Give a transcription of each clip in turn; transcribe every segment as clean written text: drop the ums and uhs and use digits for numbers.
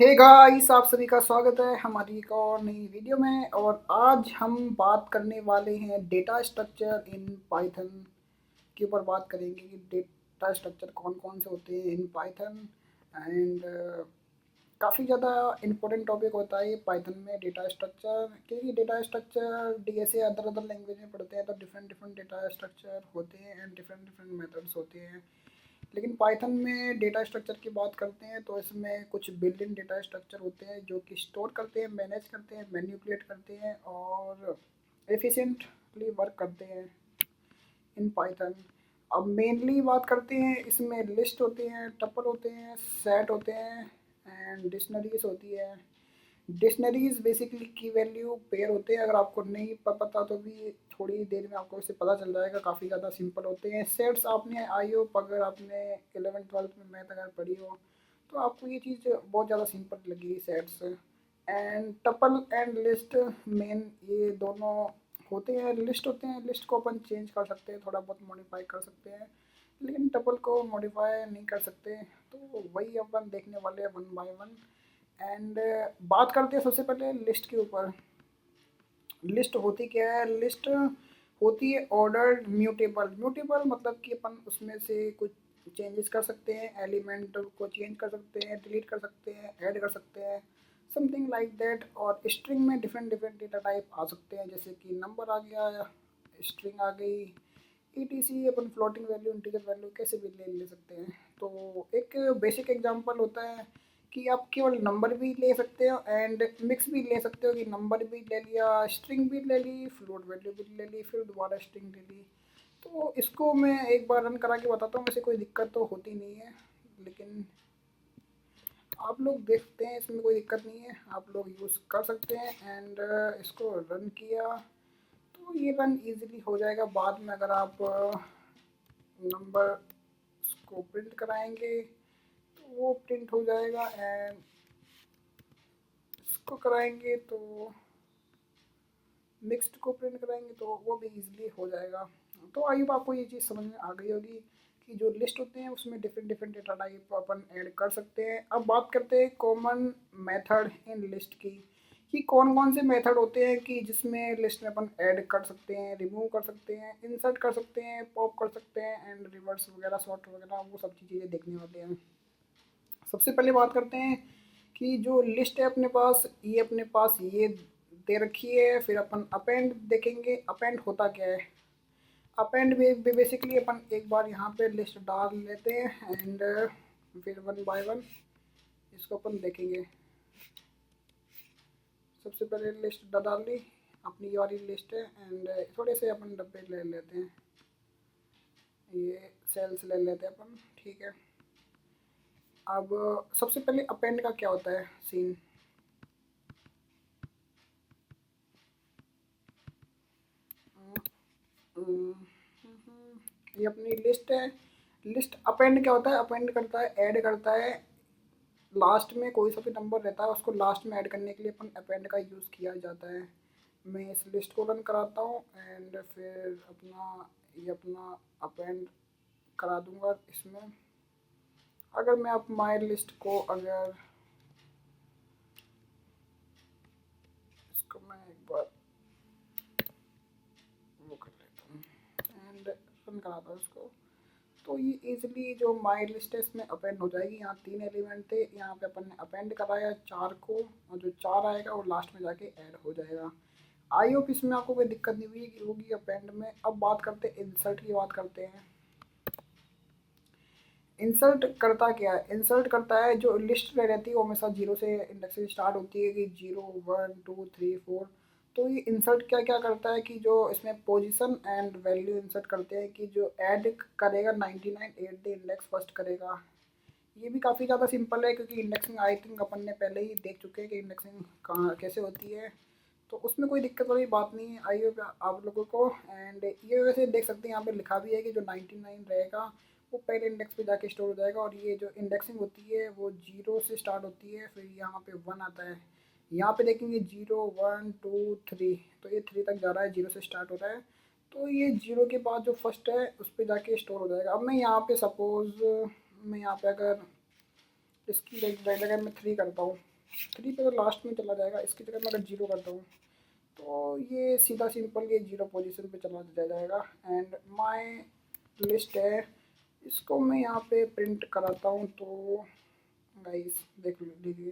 Hey guys, आप सभी का स्वागत है हमारी एक और नई वीडियो में। और आज हम बात करने वाले हैं डेटा स्ट्रक्चर इन पाइथन के ऊपर बात करेंगे कि डेटा स्ट्रक्चर कौन कौन से होते हैं इन पाइथन। एंड काफ़ी ज़्यादा इम्पोर्टेंट टॉपिक होता है ये पाइथन में डेटा स्ट्रक्चर, क्योंकि data structure DSA other other language में पढ़ते हैं तो डिफरेंट डिफरेंट डेटा स्ट्रक्चर होते हैं एंड डिफरेंट डिफरेंट मेथड्स होते हैं। लेकिन पाइथन में डेटा स्ट्रक्चर की बात करते हैं तो इसमें कुछ बिल्ट इन डेटा स्ट्रक्चर होते हैं जो कि स्टोर करते हैं, मैनेज करते हैं, मैनिपुलेट करते हैं और एफिशिएंटली वर्क करते हैं इन पाइथन। अब मेनली बात करते हैं, इसमें लिस्ट होती हैं, टपल होते हैं, सेट होते हैं एंड डिक्शनरीज होती है। डिक्शनरीज बेसिकली की वैल्यू पेयर होते हैं, अगर आपको नहीं पता तो भी थोड़ी देर में आपको इससे पता चल जाएगा, काफ़ी ज़्यादा सिंपल होते हैं। सेट्स आपने आई हो, अगर आपने 11th-12th में मैथ अगर पढ़ी हो तो आपको ये चीज़ बहुत ज़्यादा सिंपल लगेगी, sets. And tuple and list main ये दोनों होते हैं। लिस्ट होते हैं, लिस्ट को अपन चेंज कर सकते हैं, थोड़ा बहुत मॉडिफाई कर सकते हैं, लेकिन टपल को मॉडिफाई नहीं कर सकते। तो वही अपन देखने वाले हैं वन बाय वन। एंड बात करते हैं सबसे पहले लिस्ट के ऊपर। लिस्ट होती क्या है? लिस्ट होती है ऑर्डर्ड म्यूटेबल। म्यूटेबल मतलब कि अपन उसमें से कुछ चेंजेस कर सकते हैं, एलिमेंट को चेंज कर सकते हैं, डिलीट कर सकते हैं, ऐड कर सकते हैं, समथिंग लाइक दैट। और स्ट्रिंग में डिफरेंट डिफरेंट डेटा टाइप आ सकते हैं, जैसे कि नंबर आ गया, स्ट्रिंग आ गई, ईटीसी। अपन फ्लोटिंग वैल्यू, इंटीजर वैल्यू कैसे भी ले सकते हैं। तो एक बेसिक एग्जांपल होता है कि आप केवल नंबर भी ले सकते हो एंड मिक्स भी ले सकते हो, कि नंबर भी ले लिया, स्ट्रिंग भी ले ली, फ्लोट वैल्यू भी ले ली, फिर दोबारा स्ट्रिंग ले ली। तो इसको मैं एक बार रन करा के बताता हूँ, वैसे कोई दिक्कत तो होती नहीं है, लेकिन आप लोग देखते हैं इसमें कोई दिक्कत नहीं है, आप लोग यूज़ कर सकते हैं। एंड इसको रन किया तो ये रन इजीली हो जाएगा। बाद में अगर आप नंबर को प्रिंट कराएंगे तो वो प्रिंट हो जाएगा, एंड इसको कराएंगे तो नेक्स्ट को प्रिंट कराएंगे तो वो भी इजीली हो जाएगा। तो आई होप आपको ये चीज़ समझ में आ गई होगी कि जो लिस्ट होते हैं उसमें डिफरेंट डिफरेंट डेटा टाइप अपन ऐड कर सकते हैं। अब बात करते हैं कॉमन मेथड इन लिस्ट की, कि कौन कौन से मेथड होते हैं कि जिसमें लिस्ट में अपन ऐड कर सकते हैं, रिमूव कर सकते हैं, इंसर्ट कर सकते हैं, पॉप कर सकते हैं एंड रिवर्स वगैरह, सॉर्ट वगैरह, वो सब चीज़ें देखने वाले हैं। सबसे पहले बात करते हैं कि जो लिस्ट है अपने पास ये दे रखी है। फिर अपन अपेंड देखेंगे, अपेंड होता क्या है। अपेंड बेसिकली अपन एक बार यहाँ पे लिस्ट डाल लेते हैं एंड फिर वन बाय वन इसको अपन देखेंगे। सबसे पहले लिस्ट डाल ली, अपनी वाली लिस्ट है एंड थोड़े से अपन डब्बे ले लेते हैं, ये सेल्स ले लेते हैं अपन, ठीक है। अब सबसे पहले अपेंड का क्या होता है सीन। ये अपनी लिस्ट है। लिस्ट अपेंड क्या होता है? अपेंड करता है, ऐड करता है। लास्ट में कोई सा भी नंबर रहता है उसको लास्ट में ऐड करने के लिए अपन अपेंड का यूज़ किया जाता है। मैं इस लिस्ट को रन कराता हूँ एंड फिर अपना अपेंड करा दूँगा इसमें। अगर मैं अब माई लिस्ट को अगर इसको मैं एक बार वो कर लेता हूँ एंड रन कराता हूँ इसको, तो ये इजीली जो माई लिस्ट है इसमें अपेंड हो जाएगी। यहाँ 3 एलिमेंट थे, यहाँ पे अपन ने अपेंड कराया 4 को, और जो 4 आएगा वो लास्ट में जाके ऐड हो जाएगा। आई होप इसमें आपको कोई दिक्कत नहीं हुई होगी अपेंड में। अब बात करते हैं इंसर्ट की, बात करते हैं। इंसर्ट करता क्या है? इंसर्ट करता है, जो लिस्ट रहती है वो हमेशा जीरो से इंडेक्स स्टार्ट होती है, कि 0 1 2 3 4। तो ये इंसर्ट क्या क्या करता है कि जो इसमें पोजीशन एंड वैल्यू इंसर्ट करते हैं, कि जो ऐड करेगा 99 एट द इंडेक्स फर्स्ट करेगा। ये भी काफ़ी ज़्यादा सिंपल है, क्योंकि इंडेक्सिंग आई थिंक अपन ने पहले ही देख चुके हैं कि इंडेक्सिंग कहाँ कैसे होती है, तो उसमें कोई दिक्कत वाली बात नहीं है। आई होप आप लोगों को। एंड ये वैसे देख सकते हैं यहाँ पे लिखा भी है कि जो 99 रहेगा वो पहले इंडेक्स पे जाके स्टोर हो जाएगा, और ये जो इंडेक्सिंग होती है वो 0 से स्टार्ट होती है, फिर यहाँ पे 1 आता है। यहाँ पे देखेंगे 0 1 2 3, तो ये 3 तक जा रहा है, 0 से स्टार्ट हो रहा है। तो ये 0 के बाद जो फर्स्ट है उस पर जाके स्टोर हो जाएगा। अब मैं यहाँ पे सपोज़ मैं यहाँ पे अगर इसकी जगह मैं 3 करता हूँ, 3 पे तो लास्ट में चला जाएगा, इसकी जगह मैं अगर 0 करता हूँ तो ये सीधा सिंपल ये 0 पोजीशन पे चला जाएगा। एंड माय लिस्ट है, इसको मैं यहाँ पे प्रिंट कराता हूँ तो गाइस देख लीजिए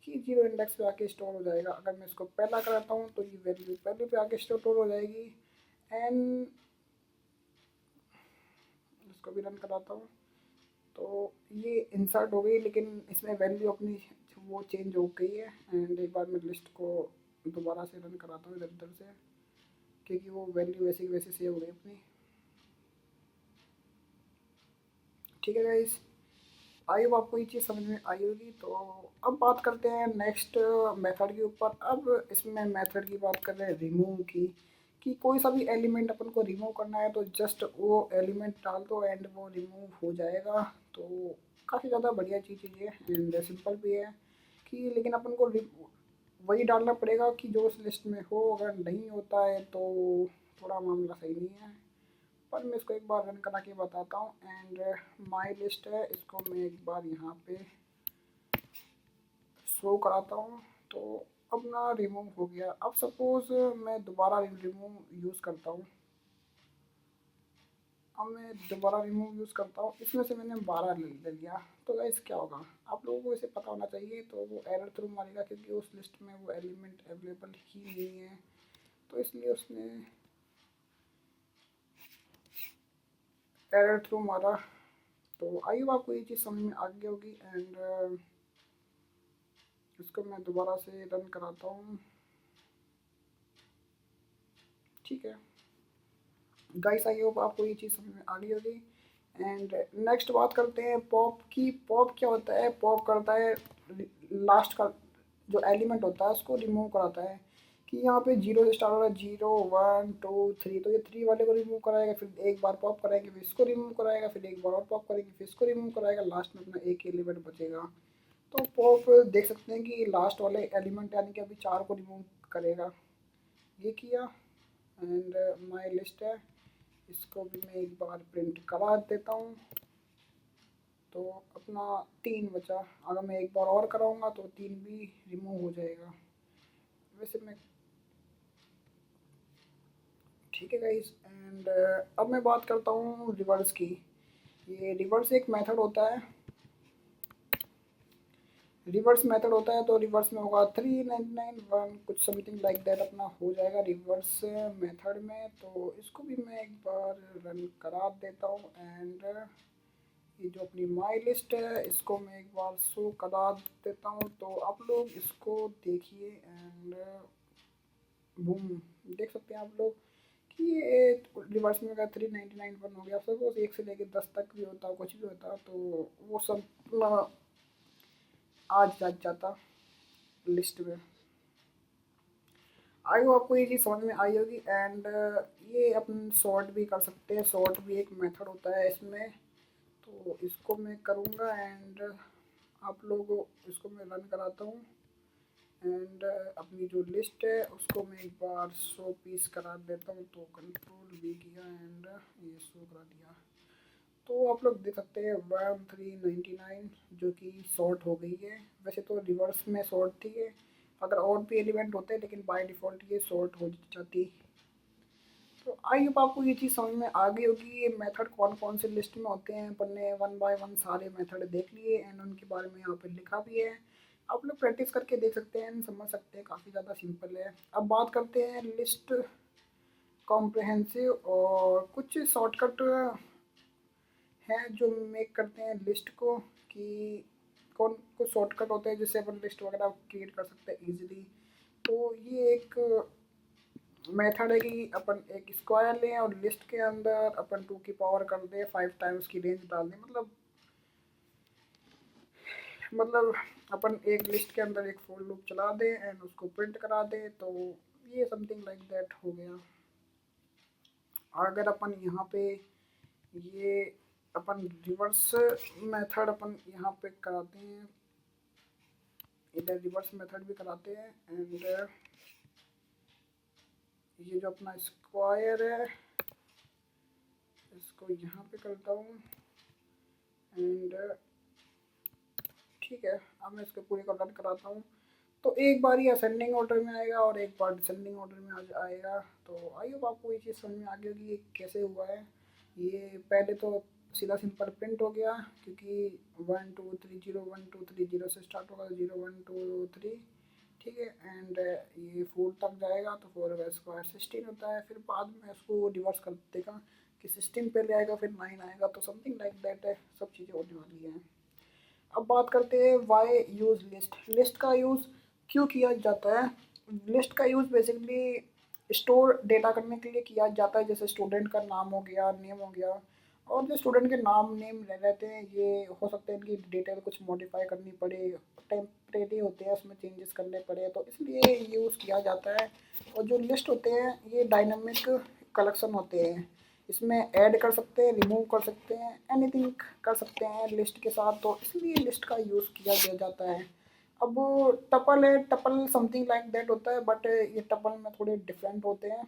कि 0 इंडेक्स पे आके स्टोर हो जाएगा। अगर मैं इसको पहला कराता हूँ तो ये वैल्यू पहले पे आके स्टोर हो जाएगी। एंड इसको भी रन कराता हूँ तो ये इंसर्ट हो गई, लेकिन इसमें वैल्यू अपनी वो चेंज हो गई है। एंड एक बार मैं लिस्ट को दोबारा से रन कराता हूँ इधर उधर से, क्योंकि वो वैल्यू वैसे की वैसे सेव हो गई अपनी। ठीक है गाइस, आई होप आपको ये चीज़ समझ में आई होगी। तो अब बात करते हैं नेक्स्ट मेथड के ऊपर। अब इसमें मेथड की बात कर रहे हैं रिमूव की, कि कोई सा भी एलिमेंट अपन को रिमूव करना है तो जस्ट वो एलिमेंट डाल दो एंड वो रिमूव हो जाएगा। तो काफ़ी ज़्यादा बढ़िया चीज़ है ये एंड सिंपल भी है कि, लेकिन अपन को वही डालना पड़ेगा कि जो उस लिस्ट में हो। अगर नहीं होता है तो थोड़ा मामला सही नहीं है। पर मैं इसको एक बार रन करा के बताता हूँ। एंड माई लिस्ट है, इसको मैं एक बार यहाँ पे शो कराता हूँ तो अपना रिमूव हो गया। अब सपोज़ मैं दोबारा रिमूव यूज़ करता हूँ। अब मैं दोबारा रिमूव यूज़ करता हूँ, इसमें से मैंने 12 ले लिया। तो गाइस क्या होगा, आप लोगों को इसे पता होना चाहिए। तो वो एरर थ्रू मारेगा क्योंकि उस लिस्ट में वो एलिमेंट अवेलेबल ही नहीं है, तो इसलिए उसने एरर थ्रू मारा। तो आई होप आपको ये चीज़ समझ में आ गई होगी। एंड इसको मैं दोबारा से रन कराता हूँ। ठीक है गाइस, आई होप आपको ये चीज़ समझ में आ गई होगी। एंड नेक्स्ट बात करते हैं पॉप की। पॉप क्या होता है, पॉप करता है लास्ट का जो एलिमेंट होता है उसको रिमूव कराता है। कि यहाँ पे 0 से स्टार्ट हो रहा है, 0 1 2 3, तो ये 3 वाले को रिमूव कराएगा, फिर एक बार पॉप कराएंगे, फिर इसको रिमूव कराएगा, फिर एक बार और पॉप करेंगे, फिर इसको रिमूव कराएगा, लास्ट में अपना एक एलिमेंट बचेगा। तो पॉप देख सकते हैं कि लास्ट वाले एलिमेंट यानी कि अभी 4 को रिमूव करेगा। ये किया। एंड माय लिस्ट है, इसको भी मैं एक बार प्रिंट करा देता हूँ तो अपना 3 बचा। अगर मैं एक बार और कराऊंगा तो 3 भी रिमूव हो जाएगा। वैसे मैं ठीक है गाइस। एंड अब मैं बात करता हूँ रिवर्स की। ये रिवर्स एक मेथड होता है, रिवर्स मेथड होता है। तो रिवर्स में होगा 3991 कुछ समथिंग लाइक दैट अपना हो जाएगा रिवर्स मेथड में। तो इसको भी मैं एक बार रन करा देता हूँ। एंड ये जो अपनी माई लिस्ट है इसको मैं एक बार शो करा देता हूँ तो आप लोग इसको देखिए। एंड बूम, देख सकते हैं आप लोग कि ये रिवर्स में अगर 3991 हो गया, सपोज 1 से लेकर 10 तक भी होता, कुछ भी होता, तो वो सब आज जाता लिस्ट में। आई होप आपको ये चीज़ समझ में आई होगी। एंड ये अपन सॉर्ट भी कर सकते हैं, सॉर्ट भी एक मेथड होता है इसमें। तो इसको मैं करूँगा एंड आप लोगों इसको मैं रन कराता हूँ। एंड अपनी जो लिस्ट है उसको मैं एक बार 100 पीस करा देता हूँ तो कंट्रोल भी किया एंड ये शो करा दिया। तो आप लोग देख सकते हैं 1399 जो कि शॉर्ट हो गई है। वैसे तो रिवर्स में शॉर्ट थी है, अगर और भी एलिमेंट होते लेकिन बाय डिफ़ॉल्ट ये शॉर्ट हो जाती। तो आई होप आपको ये चीज़ समझ में आ गई होगी। ये मेथड कौन कौन से लिस्ट में होते हैं, अपन ने 1 बाय 1 सारे मेथड देख लिए एंड उनके बारे में यहाँ पे लिखा भी है। आप लोग प्रैक्टिस करके देख सकते हैं, समझ सकते हैं, काफ़ी ज़्यादा सिंपल है। अब बात करते हैं लिस्ट कॉम्प्रहेंसिव और कुछ शॉर्टकट हैं जो मेक करते हैं लिस्ट को, कि कौन कुछ शॉर्टकट होते हैं जिससे अपन लिस्ट वगैरह क्रिएट कर सकते हैं इजीली। तो ये एक मेथड है कि अपन एक स्क्वायर लें और लिस्ट के अंदर अपन 2 की पावर कर दें, 5 टाइम्स की रेंज डाल दें। मतलब अपन एक लिस्ट के अंदर एक फॉर लूप चला दें एंड उसको प्रिंट करा दें। तो ये समथिंग लाइक दैट हो गया। अगर अपन यहाँ पे ये अपन रिवर्स मेथड अपन यहाँ पे कराते हैं, इधर रिवर्स मेथड भी कराते हैं। एंड ये जो अपना स्क्वायर है इसको यहाँ पे करता हूँ। एंड ठीक है, अब मैं इसको पूरे को रन कराता हूँ। तो एक बार ये असेंडिंग ऑर्डर में आएगा और एक बार डिसेंडिंग ऑर्डर में आएगा। तो आई होप आपको ये चीज़ समझ में आ गई होगी ये कैसे हुआ है। ये पहले तो सीधा सिंपल प्रिंट हो गया, क्योंकि 1 2 3 0 1 2 3 0 से स्टार्ट होगा, 0 1 2 3, ठीक है। एंड ये 4 तक जाएगा तो 4 का स्क्वायर 16 होता है। फिर बाद में उसको रिवर्स कर देगा कि 16 पहले आएगा फिर 9 आएगा, तो समथिंग लाइक दैट है, सब चीज़ें होने वाली हैं। अब बात करते हैं वाई यूज़ लिस्ट। लिस्ट का यूज़ क्यों किया जाता है? लिस्ट का यूज़ बेसिकली स्टोर डेटा करने के लिए किया जाता है, जैसे स्टूडेंट का नाम हो गया, नेम हो गया। और जो स्टूडेंट के नाम नेम रहते हैं, ये हो सकता है इनकी डिटेल कुछ मॉडिफाई करनी पड़े, टेम्परेरी होते हैं उसमें चेंजेस करने पड़े, तो इसलिए यूज़ किया जाता है। और जो लिस्ट होते हैं ये डायनामिक कलेक्शन होते हैं, इसमें ऐड कर सकते हैं, रिमूव कर सकते हैं, एनीथिंग कर सकते हैं लिस्ट के साथ, तो इसलिए लिस्ट का यूज़ किया जाता है। अब टपल है, टपल समथिंग लाइक दैट होता है, बट ये टपल में थोड़े डिफरेंट होते हैं।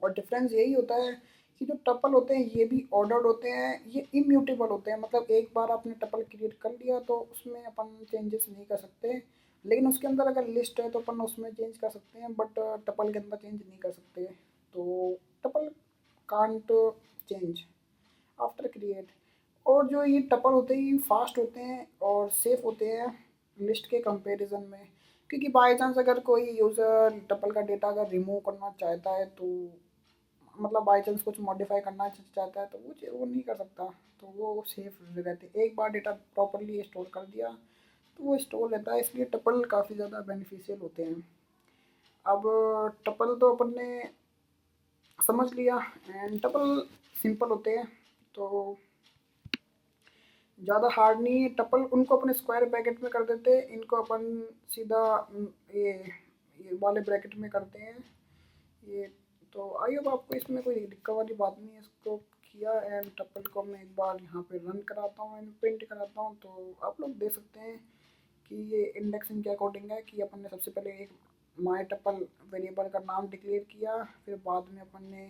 और डिफरेंस यही होता है कि जो टपल होते हैं ये भी ऑर्डर्ड होते हैं, ये इम्यूटेबल होते हैं। मतलब एक बार आपने टपल क्रिएट कर लिया तो उसमें अपन चेंजेस नहीं कर सकते, लेकिन उसके अंदर अगर लिस्ट है तो अपन उसमें चेंज कर सकते हैं, बट टपल के अंदर चेंज नहीं कर सकते। तो tuple can't change after create. और जो ये टपल होते हैं ये फास्ट होते हैं और सेफ होते हैं लिस्ट के कंपैरिजन में, क्योंकि बाय चांस अगर कोई यूज़र टपल का डेटा अगर रिमूव करना चाहता है, तो मतलब बाय चांस कुछ मॉडिफाई करना चाहता है तो वो नहीं कर सकता, तो वो सेफ रहते। एक बार डेटा प्रॉपरली स्टोर कर दिया तो वो स्टोर रहता है, इसलिए टपल काफ़ी ज़्यादा बेनिफिशियल होते हैं। अब टपल तो अपन ने समझ लिया, एंड टपल सिंपल होते हैं, तो ज़्यादा हार्ड नहीं है। टपल उनको अपने स्क्वायर ब्रैकेट में कर देते हैं, इनको अपन सीधा ये वाले ब्रैकेट में करते हैं ये। तो आई होप आपको इसमें कोई दिक्कत वाली बात नहीं है। इसको किया एंड टपल को मैं एक बार यहाँ पे रन कराता हूँ एंड प्रिंट कराता हूँ, तो आप लोग देख सकते हैं कि ये इंडेक्सिंग के अकॉर्डिंग है कि अपन ने सबसे पहले एक माई टपल वेरिएबल का नाम डिक्लेयर किया, फिर बाद में अपन ने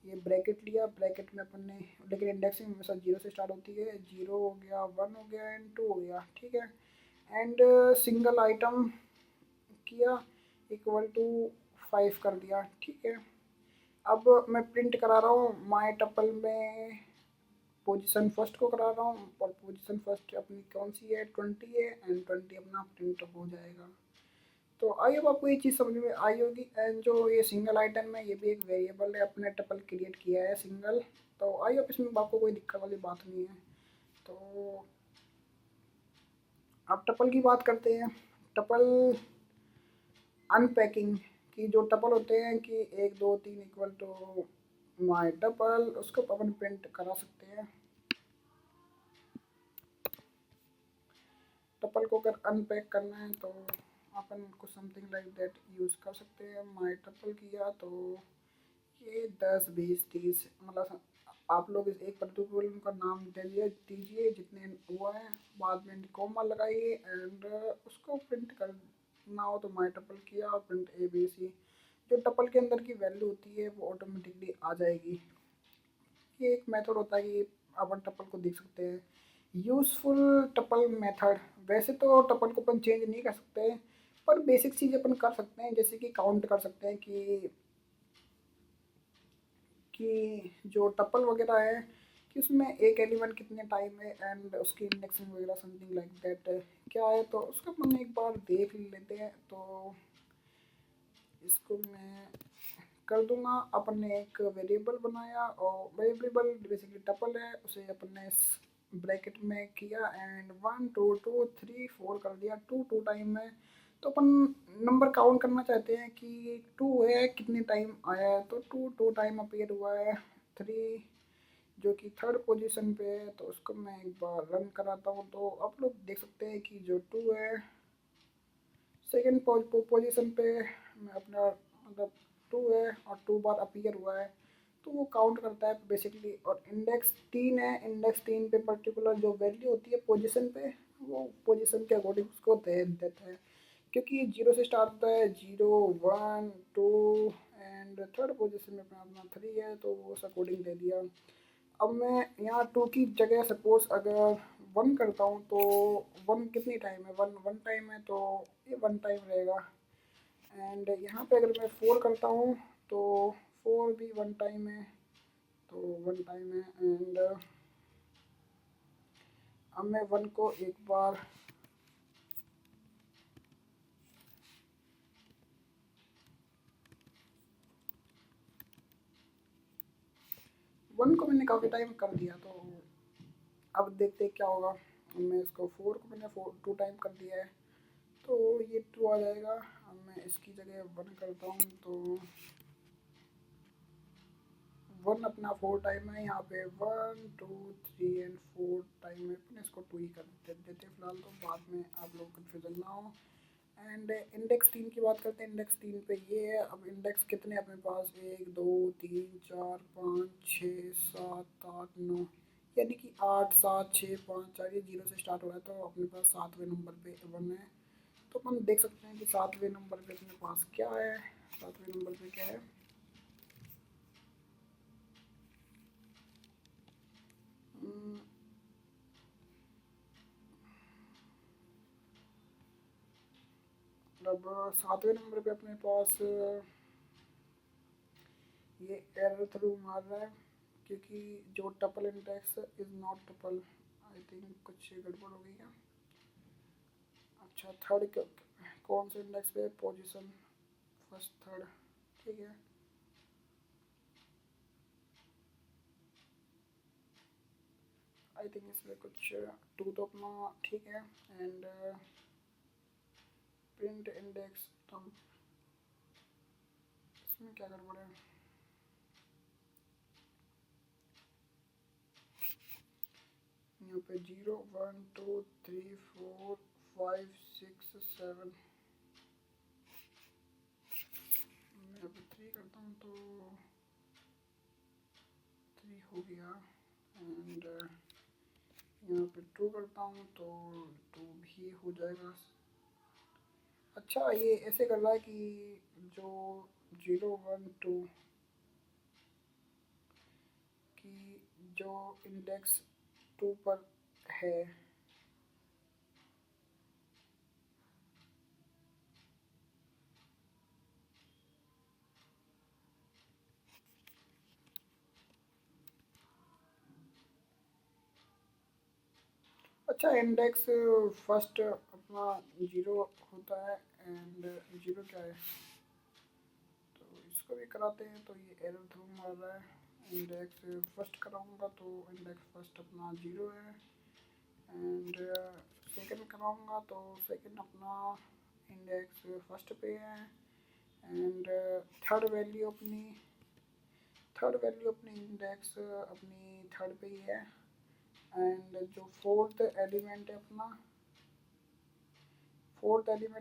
ये ब्रैकेट लिया, ब्रैकेट में अपन ने, लेकिन इंडेक्सिंग हमेशा 0 से स्टार्ट होती है, 0 हो गया, 1 हो गया एंड 2 हो गया, ठीक है। एंड सिंगल आइटम किया इक्वल टू 5 कर दिया, ठीक है। अब मैं प्रिंट करा रहा हूँ माई टपल में पोजीशन फर्स्ट को करा रहा हूँ, और पोजीशन फर्स्ट अपनी कौन सी है, 20 है, एंड 20 अपना प्रिंट हो जाएगा। तो आई होप आपको ये चीज़ समझ में आई होगी। एंड जो ये सिंगल आइटम है ये भी एक वेरिएबल है, अपने टपल क्रिएट किया है सिंगल, तो आई होप इसमें आपको कोई दिक्कत वाली बात नहीं है। तो अब टपल की बात करते हैं। टपल अनपैकिंग की जो टपल होते हैं कि 1 2 3 इक्वल टू माई टपल, उसको अपन प्रिंट करा सकते हैं। टपल को अगर अनपैक करना है तो अपन को समथिंग लाइक दैट यूज़ कर सकते हैं। माई टपल किया तो ये 10 20 30, मतलब आप लोग इस एक पर्टिकुलर उनका नाम दीजिए जितने हुआ है, बाद में कॉमा लगाइए एंड उसको प्रिंट करना हो तो माई टपल किया और प्रिंट ABC। जो टपल के अंदर की वैल्यू होती है वो ऑटोमेटिकली आ जाएगी। ये एक मेथड होता है कि अपन टपल को देख सकते हैं। यूज़फुल टपल मेथड, वैसे तो टपल को अपन चेंज नहीं कर सकते, पर बेसिक चीज़ अपन कर सकते हैं, जैसे कि काउंट कर सकते हैं कि जो टपल वगैरह है कि उसमें एक एलिमेंट कितने टाइम है एंड उसकी इंडेक्सिंग वगैरह समथिंग लाइक दैट क्या है, तो उसको अपन एक बार देख लेते हैं। तो इसको मैं कर दूंगा। अपन ने एक वेरिएबल बनाया और वेरिएबल बेसिकली टपल है, उसे अपन ने ब्रैकेट में किया एंड 1 2 2 3 4 कर दिया, 2 टाइम में। तो अपन नंबर काउंट करना चाहते हैं कि 2 है कितने टाइम आया है, तो 2 टाइम अपीयर हुआ है। 3 जो कि थर्ड पोजीशन पे है, तो उसको मैं एक बार रन कराता हूँ, तो आप लोग देख सकते हैं कि जो 2 है सेकेंड पोजीशन पे मैं अपना, मतलब 2 है और 2 बार अपीयर हुआ है, तो वो काउंट करता है बेसिकली। और इंडेक्स 3 है, इंडेक्स 3 पे पर्टिकुलर जो वैल्यू होती है पोजीशन पे, वो पोजीशन के अकॉर्डिंग उसको दे देता है, क्योंकि 0 से स्टार्ट होता है, 0 1 2 एंड थर्ड पोजीशन में अपना 3 है, तो वो उस अकॉर्डिंग दे दिया। अब मैं यहाँ 2 की जगह सपोज अगर 1 करता हूँ तो 1 कितनी टाइम है, 1 1 टाइम है, तो ये 1 टाइम रहेगा। एंड यहाँ पे अगर मैं 4 करता हूँ तो 4 भी 1 टाइम है, तो 1 टाइम है। एंड अब मैं 1 को एक बार 1 को मैंने काफ़ी टाइम कर दिया, तो अब देखते हैं क्या होगा। अब मैं इसको 4 को मैंने 2 टाइम कर दिया है, तो ये 2 आ जाएगा। अब मैं इसकी जगह 1 करता हूँ तो 1 अपना 4 टाइम है, यहाँ पे 1 2 3 एंड 4 टाइम है। अपने इसको 2 ही कर देते फिलहाल, तो बाद में आप लोग कन्फ्यूजन ना हो। एंड इंडेक्स 3 की बात करते हैं। इंडेक्स 3 पे ये है। अब इंडेक्स कितने अपने पास, 1 2 3 4 5 6 7 8 9, यानी कि 8 7 6 5 4, ये 0 से स्टार्ट हो रहा है, तो अपने पास 7वें नंबर पे 1 है। तो अपन देख सकते हैं कि 7वें नंबर पे अपने पास क्या है। 7वें नंबर पे क्या है, मतलब 7वें नंबर पे अपने पास ये एरर थ्रू मार रहा है, क्योंकि जो tuple index is not tuple. I think कुछ गड़बड़ हो गई क्या। अच्छा, थर्ड कौन से इंडेक्स पे, पोजीशन फर्स्ट थर्ड, ठीक है। आई थिंक इसमें कुछ 2 तो अपना ठीक है। एंड प्रिंट इंडेक्स टर्म, इसमें क्या गड़बड़ है। यहाँ पे 0 1 2 3 4 5 6 7, मैं यहाँ पे 3 करता हूँ तो 3 हो गया। एंड यहाँ पे 2 करता हूँ तो 2 भी हो जाएगा। अच्छा, ये ऐसे कर रहा है कि जो 0 1 2 की जो इंडेक्स 2 पर है, अच्छा इंडेक्स फर्स्ट अपना 0 होता है। एंड 0 क्या है, तो इसको भी कराते हैं, तो ये एरर थ्रू मार रहा है। इंडेक्स फर्स्ट कराऊंगा तो इंडेक्स फर्स्ट अपना 0 है। एंड सेकंड कराऊंगा तो सेकंड अपना इंडेक्स फर्स्ट पे है। एंड थर्ड वैल्यू अपनी इंडेक्स अपनी थर्ड पे ही है। एंड जो फोर्थ एलिमेंट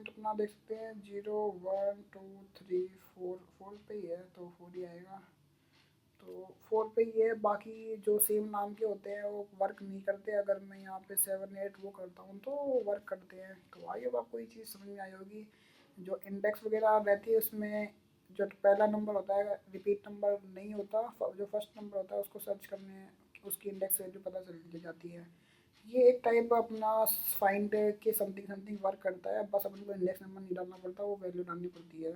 अपना देख सकते हैं, 0 1 2 3 4, 4 पे ही है, तो 4 ही आएगा। तो 4 पे ही है, बाकी जो सेम नाम के होते हैं वो वर्क नहीं करते। अगर मैं यहाँ पे 7 8 वो करता हूँ तो वर्क करते हैं। तो आई होप आपको ये चीज़ समझ में आई होगी। जो इंडेक्स वगैरह रहती है उसमें जो पहला नंबर होता है रिपीट नंबर नहीं होता, जो फर्स्ट नंबर होता है उसको सर्च करने उसकी इंडेक्स वैल्यू पता चल जाती है। ये एक टाइप अपना फाइंड के समथिंग समथिंग वर्क करता है, बस अपन को इंडेक्स नंबर नहीं डालना पड़ता, वो वैल्यू डालनी पड़ती है।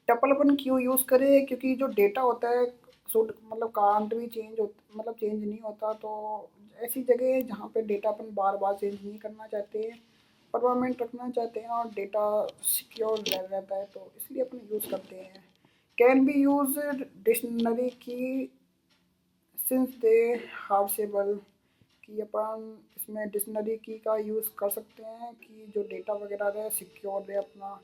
टपल अपन क्यों यूज़ करें, क्योंकि जो डेटा होता है मतलब कांट भी चेंज हो, मतलब चेंज नहीं होता। तो ऐसी जगह जहाँ पे डेटा अपन बार बार चेंज नहीं करना चाहते हैं, परमानेंट रखना चाहते हैं और डेटा सिक्योर रहता है, तो इसलिए अपन यूज़ करते हैं। कैन बी यूज डिक्शनरी की सिंस दे हार्सेबल, कि अपन इसमें डिक्शनरी की का यूज़ कर सकते हैं कि जो डेटा वगैरह रहे सिक्योर रहे अपना।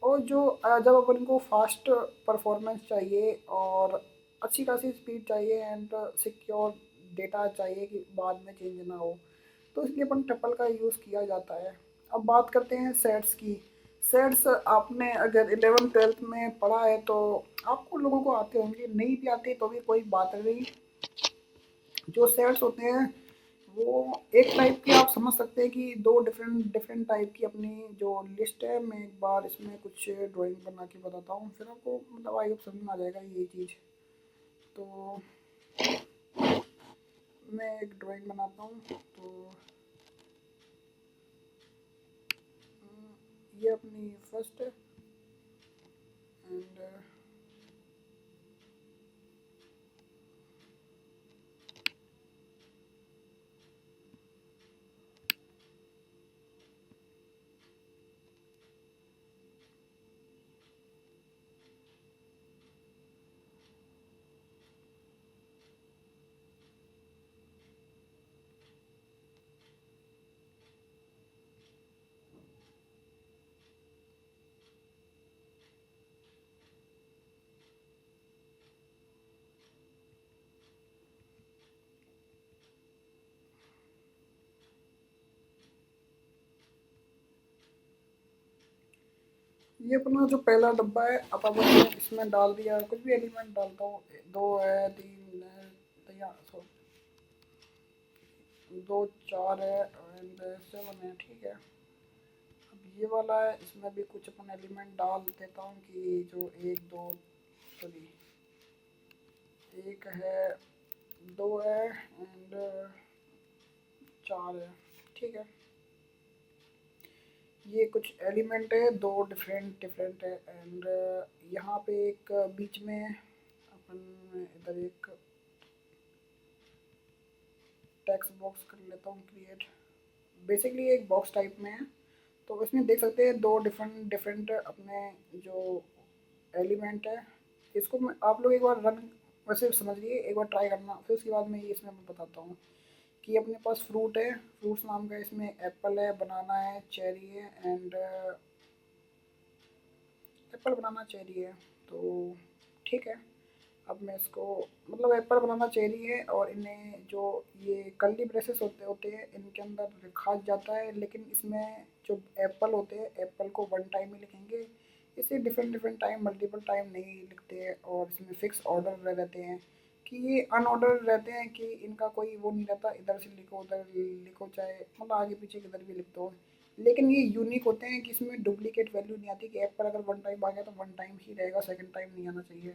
और जो जब अपन को फास्ट परफॉर्मेंस चाहिए और अच्छी खासी स्पीड चाहिए एंड सिक्योर डेटा चाहिए कि बाद में चेंज ना हो, तो इसलिए अपन टपल का यूज़ किया जाता है। अब बात करते हैं सेट्स की। सेट्स आपने अगर 11 ट्वेल्थ में पढ़ा है तो आपको लोगों को आते होंगे, नहीं भी आते तो भी कोई बात नहीं। जो सेट्स होते हैं वो एक टाइप की, आप समझ सकते हैं कि दो डिफरेंट डिफरेंट टाइप की अपनी जो लिस्ट है। मैं एक बार इसमें कुछ ड्राइंग बना के बताता हूँ, फिर आपको मतलब आई होप समझ में आ जाएगा ये चीज़। तो मैं एक ड्राइंग बनाता हूँ। तो ये अपनी फर्स्ट है एंड ये अपना जो पहला डब्बा है, अब अपन इसमें डाल दिया, कुछ भी एलिमेंट डालता हूँ। 2 है, 3 है, तैयार, 2 4 है एंड 7 है। ठीक है, अब ये वाला है, इसमें भी कुछ अपन एलिमेंट डाल देता हूँ कि जो 1 2 सॉरी 1 है, 2 है एंड 4 है। ठीक है, ये कुछ एलिमेंट है, 2 डिफरेंट है एंड यहाँ पे एक बीच में अपन इधर एक टेक्स्ट बॉक्स कर लेता हूँ क्रिएट। बेसिकली एक बॉक्स टाइप में है, तो इसमें देख सकते हैं 2 डिफरेंट अपने जो एलिमेंट है। इसको मैं आप लोग एक बार रन वैसे समझिए, एक बार ट्राई करना, फिर उसके बाद मैं इसमें बताता हूँ कि अपने पास फ्रूट है, फ्रूट्स नाम का, इसमें एप्पल है, बनाना है, चेरी है एंड एप्पल बनाना चेरी है। तो ठीक है, अब मैं इसको मतलब एप्पल बनाना चेरी है और इन्हें जो ये कर्ली ब्रेसेस होते हैं इनके अंदर लिखा जाता है, लेकिन इसमें जो एप्पल होते हैं एप्पल को 1 टाइम ही लिखेंगे, इसे डिफरेंट टाइम मल्टीपल टाइम नहीं लिखते हैं। और इसमें फिक्स ऑर्डर रहते हैं कि ये अनऑर्डर रहते हैं कि इनका कोई वो नहीं रहता, इधर से लिखो उधर लिखो, चाहे मतलब आगे पीछे किधर भी लिख दो। लेकिन ये यूनिक होते हैं कि इसमें डुप्लीकेट वैल्यू नहीं आती कि एप्पल अगर 1 टाइम आ गया तो 1 टाइम ही रहेगा, सेकंड टाइम नहीं आना चाहिए।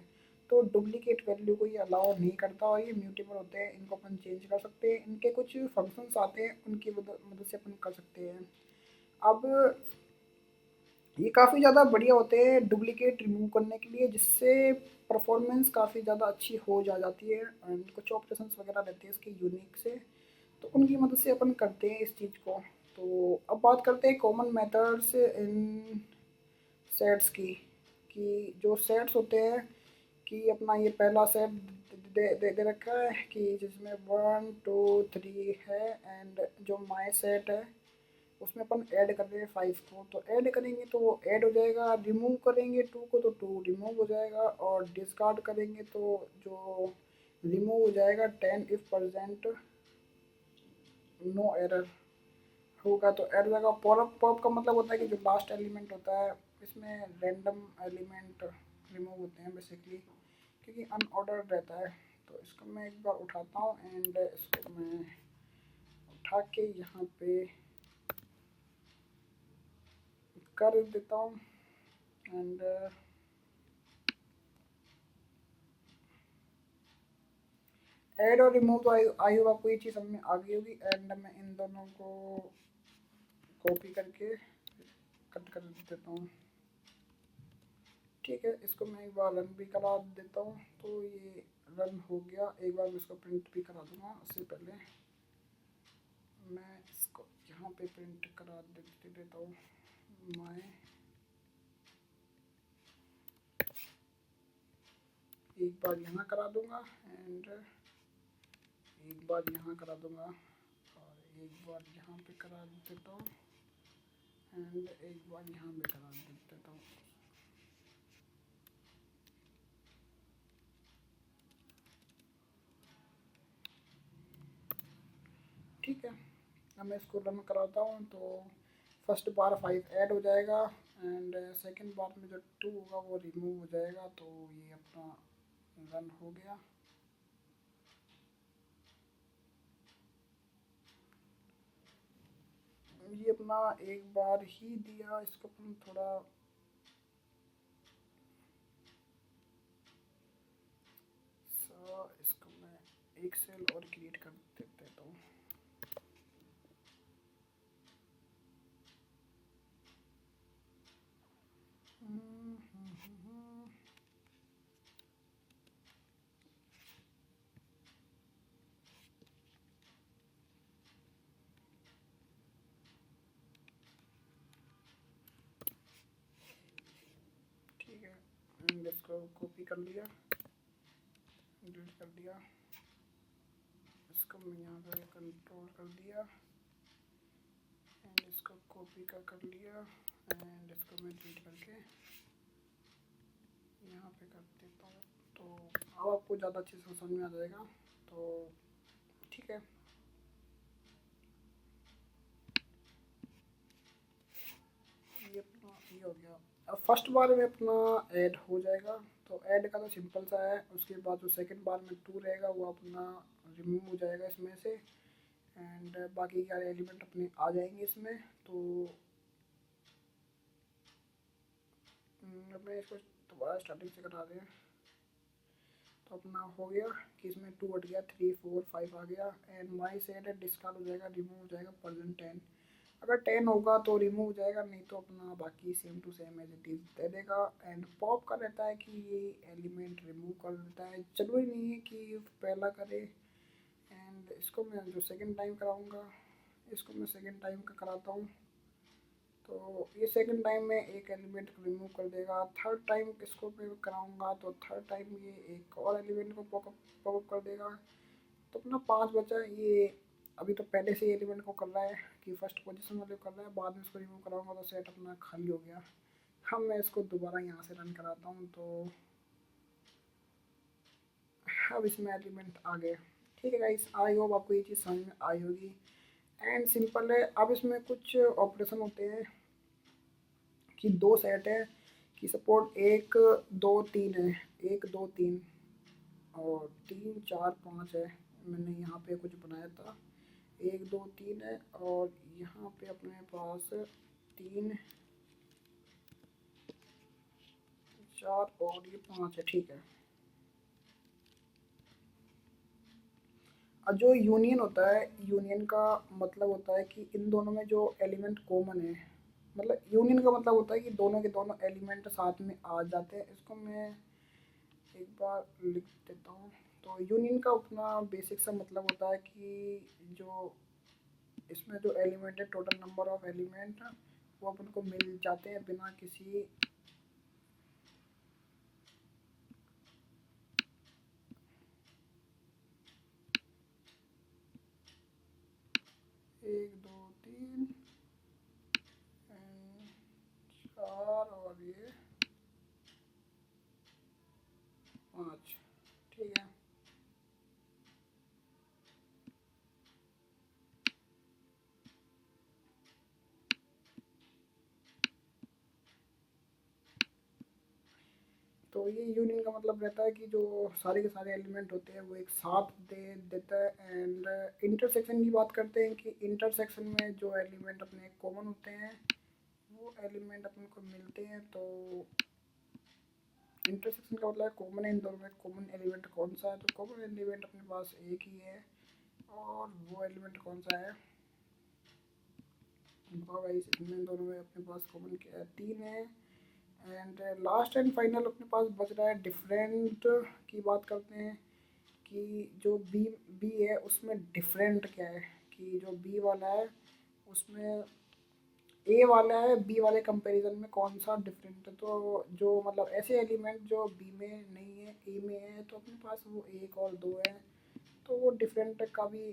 तो डुप्लीकेट वैल्यू को ये अलाउ नहीं करता और ये म्यूटेबल होते हैं, इनको अपन चेंज कर सकते हैं, इनके कुछ फंक्शंस आते हैं, उनकी मदद से अपन कर सकते हैं। अब ये काफ़ी ज़्यादा बढ़िया होते हैं डुप्लीकेट रिमूव करने के लिए, जिससे परफॉर्मेंस काफ़ी ज़्यादा अच्छी हो जाती है एंड कुछ ऑपरेशंस वगैरह रहते हैं इसके यूनिक से, तो उनकी मदद से अपन करते हैं इस चीज़ को। तो अब बात करते हैं कॉमन मेथड्स इन सेट्स की, कि जो सेट्स होते हैं कि अपना ये पहला सेट दे रखा है कि जिसमें 1 2 3 है एंड जो माई सेट है उसमें अपन ऐड कर रहे हैं 5 को, तो ऐड करेंगे तो वो ऐड हो जाएगा, रिमूव करेंगे 2 को तो 2 रिमूव हो जाएगा और डिस्कार्ड करेंगे तो जो रिमूव हो जाएगा 10 इफ परसेंट नो एरर होगा, तो एड जाएगा। पॉप का मतलब होता है कि जो लास्ट एलिमेंट होता है, इसमें रैंडम एलिमेंट रिमूव होते हैं बेसिकली, क्योंकि अनऑर्डर रहता है। तो इसको मैं एक बार उठाता हूँ एंड इसको मैं उठा के यहाँ पे कर देता हूँ एंड ऐड और रिमूव तो आई होगा, आपको ये चीज़ समझ में आ गई होगी। एंड मैं इन दोनों को कॉपी करके कट कर देता हूँ। ठीक है, इसको मैं एक बार रन भी करा देता हूँ, तो ये रन हो गया। एक बार मैं इसको प्रिंट भी करा दूँगा, उससे पहले मैं इसको यहाँ पे प्रिंट करा देता हूँ। मैं एक बार यहाँ करा दूँगा एंड एक बार यहाँ करा दूँगा और एक बार यहाँ पे करा देता हूँ एंड एक बार यहाँ पे करा देता हूँ। ठीक है, अब मैं इसको रन कराता हूँ तो फर्स्ट बार 5 ऐड हो जाएगा एंड सेकंड बार में जो 2 होगा वो रिमूव हो जाएगा, तो ये अपना रन हो गया। ये अपना एक बार ही दिया, इसको अपन थोड़ा इसको मैं एक सेल और क्रिएट कर देता हूँ। ठीक है, इसको कॉपी कर लिया, डिलीट कर दिया, इसको मैं यहाँ पे कंट्रोल कर दिया एंड इसको कॉपी कर लिया एंड इसको मैं डिलीट करके यहाँ पे कर देता हूँ। तो अब आपको ज़्यादा अच्छे से समझ में आ जाएगा। तो ठीक है, ये अपना ये हो गया। अब फर्स्ट बार में अपना ऐड हो जाएगा, तो ऐड का तो सिंपल सा है। उसके बाद जो सेकंड बार में 2 रहेगा वो अपना रिमूव हो जाएगा इसमें से एंड बाकी सारे एलिमेंट अपने आ जाएंगे इसमें। तो अपने इसको दोबारा स्टार्टिंग से करा दें। तो अपना हो गया कि इसमें 2 हट गया, 3 4 5 आ गया एंड माई सेट डिस्कार्ड हो जाएगा, रिमूव हो जाएगा परसेंट 10। अगर 10 होगा तो रिमूव हो जाएगा, नहीं तो अपना बाकी same to same as it is दे देगा। एंड पॉप का रहता है कि ये एलिमेंट रिमूव कर देता है, जरूरी नहीं है कि पहला करे। एंड इसको मैं जो सेकंड टाइम कराऊंगा, इसको मैं सेकंड टाइम का कराता हूँ। तो ये सेकंड टाइम में एक एलिमेंट को रिमूव कर देगा। थर्ड टाइम किसको मैं कराऊंगा, तो थर्ड टाइम ये एक और एलिमेंट को पॉपअप कर देगा। तो अपना 5 बचा। ये अभी तो पहले से एलिमेंट को कर रहा है कि फर्स्ट पोजीशन वाले को कर रहा है, बाद में इसको रिमूव कराऊंगा तो सेट अपना खाली हो गया। हम मैं इसको दोबारा यहाँ से रन कराता हूँ। तो अब इसमें एलिमेंट आ गए। ठीक है गाइस, आई होप आपको ये चीज़ समझ में आई होगी एंड सिंपल है। अब इसमें कुछ ऑपरेशन होते हैं कि 2 सेट है कि सपोर्ट 1 2 3 है, 1 2 3 और 3 4 5 है। मैंने यहाँ पे कुछ बनाया था, 1 2 3 है और यहाँ पे अपने पास 3 4 और ये 5 है। ठीक है, और जो यूनियन होता है, यूनियन का मतलब होता है कि इन दोनों में जो एलिमेंट कॉमन है, मतलब यूनियन का मतलब होता है कि दोनों के दोनों एलिमेंट साथ में आ जाते हैं। इसको मैं एक बार लिख देता हूँ। तो यूनियन का अपना बेसिक सा मतलब होता है कि जो इसमें जो एलिमेंट है, टोटल नंबर ऑफ एलिमेंट वो अपन को मिल जाते हैं बिना किसी एक दो तीन चार और ये 5। ठीक है, तो ये यूनियन का मतलब रहता है कि जो सारे के सारे एलिमेंट होते हैं वो एक साथ दे देता है। एंड इंटरसेक्शन की बात करते हैं कि इंटरसेक्शन में जो एलिमेंट अपने कॉमन होते हैं वो एलिमेंट अपन को मिलते हैं। तो इंटरसेक्शन का मतलब कॉमन है, इन दोनों में कॉमन एलिमेंट कौन सा है, तो कॉमन एलिमेंट अपने पास एक ही है और वो एलिमेंट कौन सा है बताओ गाइस। इन दोनों में अपने पास कॉमन 3 है। एंड लास्ट एंड फाइनल अपने पास बच रहा है डिफरेंट की बात करते हैं कि जो बी है उसमें डिफरेंट क्या है, कि जो बी वाला है उसमें ए वाला है, बी वाले कंपैरिजन में कौन सा डिफरेंट है। तो जो मतलब ऐसे एलिमेंट जो बी में नहीं है ए में है, तो अपने पास वो 1 और 2 है, तो वो डिफरेंट का भी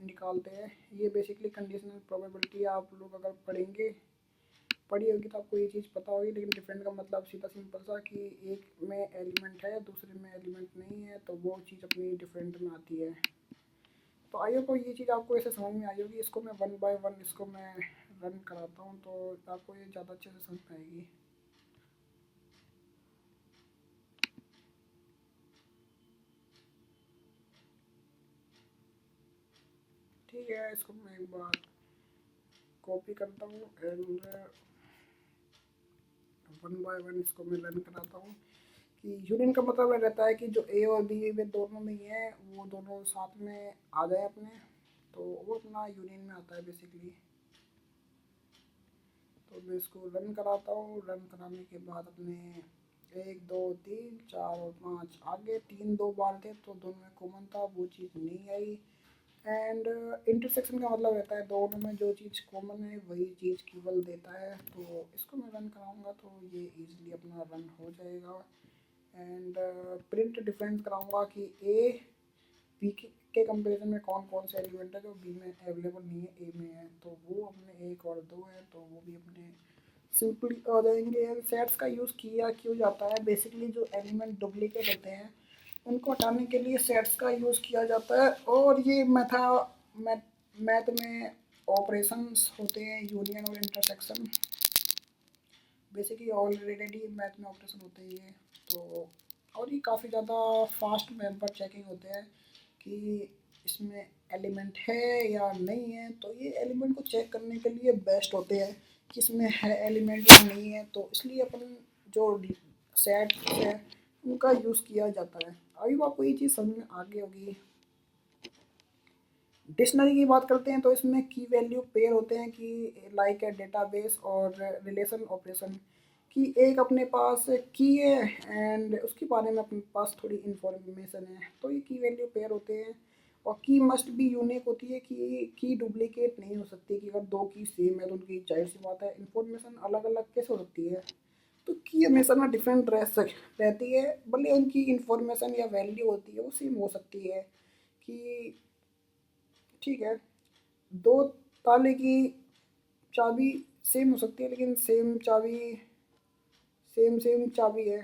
निकालते हैं। ये बेसिकली कंडीशनल प्रोबेबिलिटी आप लोग अगर पढ़ी होगी तो आपको ये चीज़ पता होगी। लेकिन डिफरेंट का मतलब सीधा सिंपल सा कि एक में एलिमेंट है दूसरे में एलिमेंट नहीं है, तो वो चीज़ अपनी डिफरेंट में आती है। तो आई होप ये चीज़ आपको ऐसे समझ में आई होगी। इसको मैं 1 बाय 1 इसको मैं रन कराता हूँ तो आपको ये ज़्यादा अच्छे से समझ में आएगी। ठीक है, इसको मैं एक बार कॉपी करता हूँ एंड 1 बाय 1 इसको मैं रन कराता हूँ कि यूनियन का मतलब ये रहता है कि जो ए और बी में दोनों में ही है वो दोनों साथ में आ जाए अपने, तो वो अपना यूनियन में आता है बेसिकली। तो मैं इसको रन कराता हूँ। रन कराने के बाद अपने 1 2 3 4 और 5 आगे 3 2 बार थे तो दोनों में कॉमन था, वो चीज़ नहीं आई। एंड इंटरसेक्शन का मतलब रहता है दोनों में जो चीज़ कॉमन है वही चीज़ केवल देता है। तो इसको मैं रन कराऊंगा तो ये इजीली अपना रन हो जाएगा। एंड प्रिंट डिफरेंस कराऊंगा कि ए बी के कंपेरिजन में कौन कौन से एलिमेंट है जो बी में अवेलेबल नहीं है ए में है, तो वो अपने 1 और 2 है तो वो भी अपने सिंपली आ जाएंगे। एंड सेट्स का यूज़ किया क्यों जाता है, बेसिकली जो एलिमेंट डुप्लीकेट होते हैं उनको हटाने के लिए सेट्स का यूज़ किया जाता है। और ये मैथ में ऑपरेशंस होते हैं यूनियन और इंटरसेक्शन, बेसिकली ऑलरेडी मैथ में ऑपरेशन होते ही है। तो और ये काफ़ी ज़्यादा फास्ट मेथड चेकिंग होते हैं कि इसमें एलिमेंट है या नहीं है। तो ये एलिमेंट को चेक करने के लिए बेस्ट होते हैं कि इसमें है एलिमेंट या नहीं है, तो इसलिए अपन जो सेट है उनका यूज़ किया जाता है। अभी आपको ये चीज़ समझ में आ गई होगी। डिक्शनरी की बात करते हैं तो इसमें की वैल्यू पेयर होते हैं कि लाइक है डेटाबेस और रिलेशन ऑपरेशन की एक अपने पास की है एंड उसके बारे में अपने पास थोड़ी इन्फॉर्मेशन है, तो ये की वैल्यू पेयर होते हैं। और की मस्ट भी यूनिक होती है कि की डुप्लीकेट नहीं हो सकती, कि अगर दो की सेम है तो उनकी जाहिर सी बात है इन्फॉर्मेशन अलग अलग कैसे हो सकती है। तो की हमेशा ना डिफरेंट रहती है, भले उनकी इन्फॉर्मेशन या वैल्यू होती है वो सेम हो सकती है। कि ठीक है, दो ताले की चाबी सेम हो सकती है लेकिन सेम चाबी है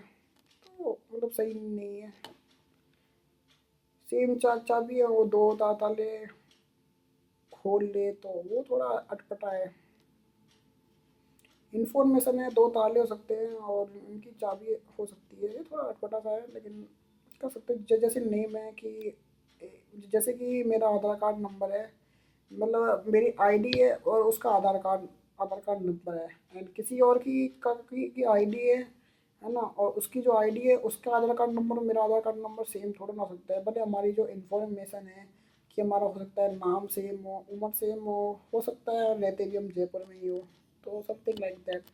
तो मतलब सही नहीं है। सेम चाबी है वो दो ताले खोल ले तो वो थोड़ा अटपटा है। इन्फॉर्मेशन है दो ताले हो सकते हैं और उनकी चाबी हो सकती है, ये थोड़ा अटपटा सा है लेकिन कर सकते हैं। जैसे नेम है कि जैसे कि मेरा आधार कार्ड नंबर है, मतलब मेरी आईडी है और उसका आधार कार्ड नंबर है। एंड किसी और की आईडी है ना, और उसकी जो आईडी है उसका आधार कार्ड नंबर और मेरा आधार कार्ड नंबर सेम थोड़ा ना हो सकता है। भले हमारी जो इन्फॉर्मेशन है कि हमारा हो सकता है नाम सेम हो, उम्र सेम हो सकता है रहते भी हम जयपुर में ही हो, तो something like that.